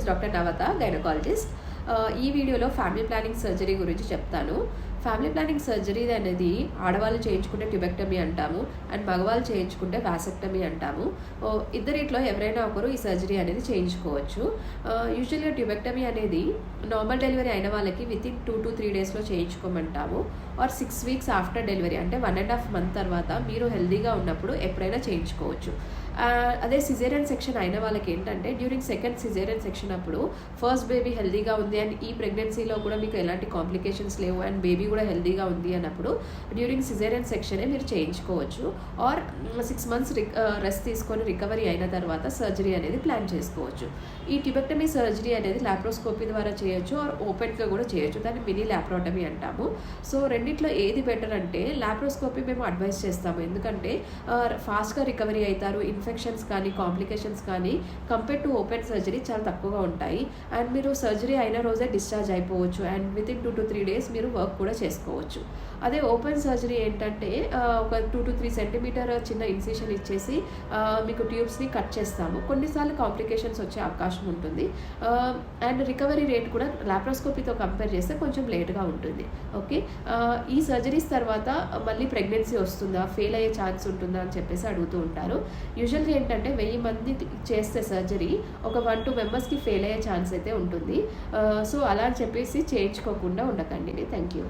Is doctor Navata, gynaecologist. ఈ వీడియోలో family planning surgery గురించి చెప్తాను. ఫ్యామిలీ ప్లానింగ్ సర్జరీ అనేది ఆడవాళ్ళు చేయించుకుంటే ట్యూబెక్టమీ అంటాము, అండ్ మగవాళ్ళు చేయించుకుంటే వాసెక్టమీ అంటాము. ఇద్దరిట్లో ఎవరైనా ఒకరు ఈ సర్జరీ అనేది చేయించుకోవచ్చు. యూజువల్గా ట్యూబెక్టమీ అనేది నార్మల్ డెలివరీ అయిన వాళ్ళకి వితిన్ 2 to 3 డేస్లో చేయించుకోమంటాము. ఆర్ 6 weeks ఆఫ్టర్ డెలివరీ, అంటే 1.5 month తర్వాత మీరు హెల్దీగా ఉన్నప్పుడు ఎప్పుడైనా చేయించుకోవచ్చు. అదే సిజేరియన్ సెక్షన్ అయిన వాళ్ళకి ఏంటంటే డ్యూరింగ్ సెకండ్ సిజేరియన్ సెక్షన్ అప్పుడు ఫస్ట్ బేబీ హెల్దీగా ఉంది అండ్ ఈ ప్రెగ్నెన్సీలో కూడా మీకు ఎలాంటి కాంప్లికేషన్స్ లేవు అండ్ బేబీ కూడా హెల్దీగా ఉంది అన్నప్పుడు డ్యూరింగ్ సిజేరియన్ సెక్షనే మీరు చేయించుకోవచ్చు. ఆర్ 6 months రెస్ట్ తీసుకొని రికవరీ అయిన తర్వాత సర్జరీ అనేది ప్లాన్ చేసుకోవచ్చు. ఈ ట్యూబెక్టమీ సర్జరీ అనేది లాప్రోస్కోపీ ద్వారా చేయొచ్చు ఆర్ ఓపెన్గా కూడా చేయొచ్చు. దాన్ని మినీ లాప్రోటమీ అంటాము. సో రెండిట్లో ఏది బెటర్ అంటే లాప్రోస్కోపీ మేము అడ్వైస్ చేస్తాము, ఎందుకంటే ఫాస్ట్గా రికవరీ అవుతారు. ఇన్ఫెక్షన్స్ కానీ కాంప్లికేషన్స్ కానీ కంపేర్ టు ఓపెన్ సర్జరీ చాలా తక్కువగా ఉంటాయి అండ్ మీరు సర్జరీ అయిన రోజే డిశ్చార్జ్ అయిపోవచ్చు అండ్ వితిన్ 2 to 3 days మీరు వర్క్ కూడా చేసుకోవచ్చు. అదే ఓపెన్ సర్జరీ ఏంటంటే ఒక 2 to 3 centimeter చిన్న ఇన్సిషన్ ఇచ్చేసి మీకు ట్యూబ్స్ని కట్ చేస్తాము. కొన్నిసార్లు కాంప్లికేషన్స్ వచ్చే అవకాశం ఉంటుంది అండ్ రికవరీ రేట్ కూడా లాప్రోస్కోపీతో కంపేర్ చేస్తే కొంచెం లేట్గా ఉంటుంది. ఓకే, ఈ సర్జరీస్ తర్వాత మళ్ళీ ప్రెగ్నెన్సీ వస్తుందా, ఫెయిల్ అయ్యే ఛాన్స్ ఉంటుందా అని చెప్పేసి అడుగుతూ ఉంటారు. యూజువల్గా ఏంటంటే 1000 మంది చేస్తే సర్జరీ ఒక 1-2 members ఫెయిల్ అయ్యే ఛాన్స్ అయితే ఉంటుంది. సో అలా అని చెప్పేసి చేయించుకోకుండా ఉండకండి. Thank you.